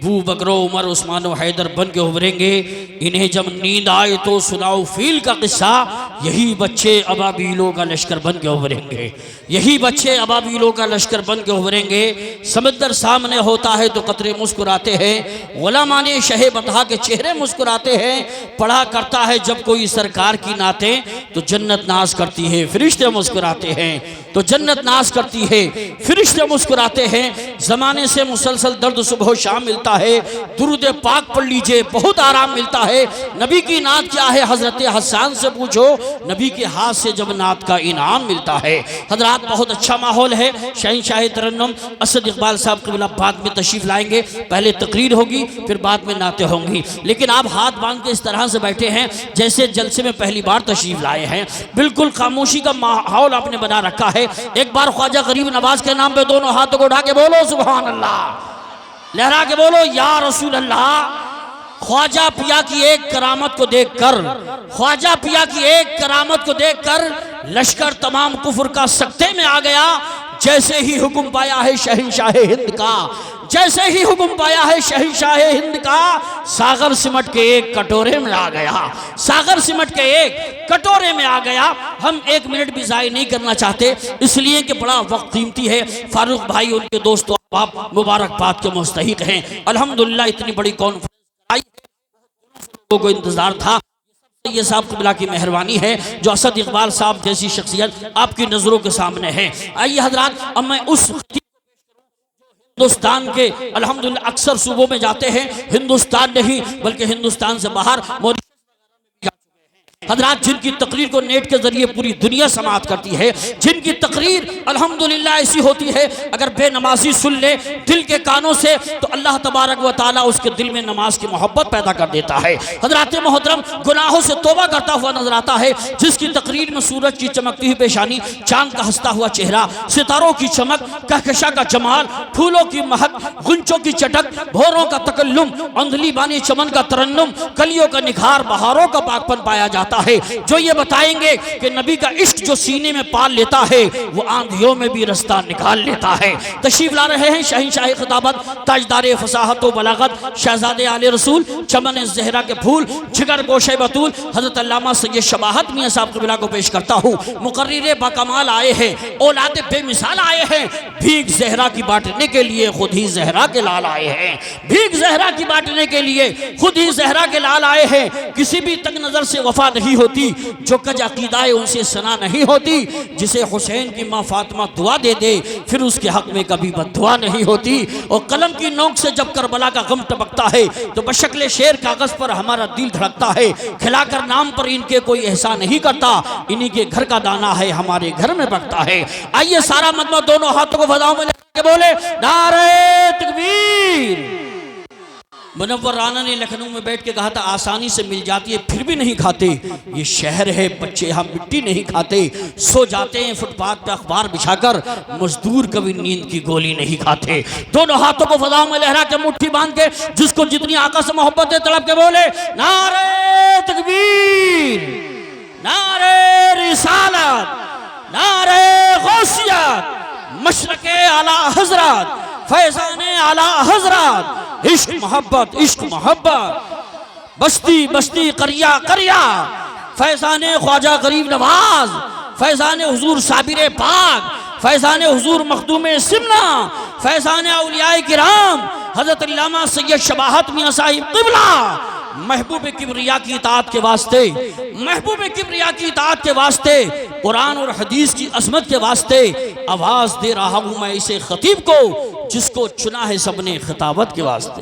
अबू बकर उमर उस्मान व हैदर बन के उभरेंगे। इन्हें जब नींद आए तो सुनाओ फील का किस्सा। यही बच्चे अबाबीलों का लश्कर बन के उभरेंगे, यही बच्चे अबाबीलों का लश्कर बन के उभरेंगे। समंदर सामने होता है तो कतरे मुस्कुराते हैं, गुलामा ने शहे बतहा के चेहरे मुस्कुराते हैं। पढ़ा करता है जब कोई सरकार की नातें तो जन्नत नाज करती है, फरिश्ते मुस्कुराते हैं तो जन्नत नाज करती है, फरिश्ते मुस्कुराते हैं। ज़माने से मुसलसल दर्द सुबह शाम मिलता है, दुरूद पाक पढ़ लीजिए बहुत आराम मिलता है। नबी की नात क्या है हज़रत हसन से पूछो, नबी के हाथ से जब नात का इनाम मिलता है। हज़रात बहुत अच्छा माहौल है। शहंशाह तरन्नुम असद इकबाल साहब क़िबला बाद में तशरीफ़ लाएंगे, पहले तकरीर होगी फिर बाद में नातें होंगी। लेकिन आप हाथ बांध के इस तरह से बैठे हैं जैसे जलसे में पहली बार तशरीफ़ लाए हैं, बिल्कुल खामोशी का माहौल आपने बना रखा है। एक बार ख्वाजा गरीब नवाज के नाम पे दोनों हाथों को उठा के बोलो सुभान अल्लाह, लहरा के बोलो या रसूल अल्लाह। ख्वाजा पिया की एक करामत को देखकर, ख्वाजा पिया की एक करामत को देखकर लश्कर तमाम कुफर का सख्ते में आ गया। जैसे ही हुक्म पाया है शहंशाह हिंद का, जैसे ही हुक्म पाया है शहंशाह हिंद का, सागर सिमट के एक कटोरे में आ गया, सागर सिमट के एक कटोरे में आ गया। हम एक मिनट भी ज़ाय नहीं करना चाहते इसलिए कि बड़ा वक्त कीमती है। फारूक भाई उनके दोस्तों आप मुबारकबाद के मुस्तहिक हैं। अल्हम्दुलिल्लाह इतनी बड़ी कॉन्फ्रेंस आई, लोगों को इंतजार था। ये साहब क़िबला की मेहरबानी है जो असद इकबाल साहब जैसी शख्सियत आपकी नज़रों के सामने है। आइए हज़रात, अब मैं उस हिंदुस्तान के अल्हम्दुलिल्लाह अक्सर सूबों में जाते हैं, हिंदुस्तान नहीं बल्कि हिंदुस्तान से बाहर हज़रात जिनकी तकरीर को नेट के जरिए पूरी दुनिया समाअत करती है, जिनकी तकरीर अल्हम्दुलिल्लाह ऐसी होती है अगर बेनमाजी सुन ले दिल के कानों से तो अल्लाह तबारक व तआला उसके दिल में नमाज की मोहब्बत पैदा कर देता है। हज़रात मोहतरम गुनाहों से तौबा करता हुआ नजर आता है, जिसकी तकरीर में सूरज की चमकती हुई पेशानी, चांद का हंसता हुआ चेहरा, सितारों की चमक, कहकशा का जमाल, फूलों की महक, गुंचों की चटक, भौरों का तकल्लुम, अंधली बानी चमन का तरन्नुम, कलियों का निखार, बहारों का पाकपन पाया जाता है। जो ये बताएंगे कि नबी का इश्क जो सीने में पाल लेता है वो आंधियों में भी रास्ता निकाल लेता है। तशरीफ ला रहे हैं शहंशाह खिताबत, ताजदार फसाहत व बलागत, शहजादे आले रसूल, चमन ज़हरा के फूल, जिगर गोशे बतूल, हज़रत अल्लामा सैयद शबाहत मियां साहब क़िबला को पेश करता हूँ। मुकर्रिर बाकमाल आए हैं, औलाद बेमिसाल आए हैं, भीख ज़हरा की बांटने के लिए खुद ही ज़हरा के लाल आए हैं, भीख ज़हरा की बांटने के लिए खुद ही ज़हरा के लाल आए हैं। किसी भी तक नज़र से वफा नहीं होती, जो कज अकीदा है उनसे सना नहीं होती, जिसे हुसैन की माँ फातिमा दुआ दे दे फिर उसके हक में कभी बद्दुआ नहीं होती। और कलम की नोक से जब करबला का गम टपकता है तो बशक्ल शेर कागज पर हमारा दिल धड़कता है। खिलाकर नाम पर इनके कोई एहसान नहीं करता, इन्हीं के घर का दाना है हमारे घर में पकता है। आइए सारा मजमा दोनों हाथों को फजाओं में लेके बोले नारे तकबीर। मुनव्वर राना ने लखनऊ में बैठ के कहा था आसानी से मिल जाती है फिर भी नहीं खाते, ये शहर है बच्चे यहाँ मिट्टी नहीं खाते। सो जाते हैं फुटपाथ पे अखबार बिछाकर, मजदूर कभी नींद की गोली नहीं खाते। दोनों हाथों को फजाओं में लहरा के मुट्ठी बांध के जिसको जितनी आका से मोहब्बत है तड़प के बोले नारे तकबीर, नारे रिसालत, नारे गौसियत, मशरक़े आला हज़रत, फैज़ाने आला हज़रत, इश्क मोहब्बत, इश्क मोहब्बत, बस्ती बस्ती करिया करिया, फैज़ाने ख्वाजा गरीब नवाज, फैज़ाने हुजूर साबिर पाक, फैज़ाने हुजूर मखदूम सिमना, फैज़ाने औलियाए किराम, हज़रत अल्लामा सैयद शबाहत मियां साहिब क़िबला, महबूब किबरिया की इताअत के वास्ते, महबूब किबरिया की इताअत के वास्ते, कुरान और हदीस की अज़मत के वास्ते आवाज़ दे रहा हूँ मैं इसे खतीब को जिसको चुना है सबने खिताबत के वास्ते।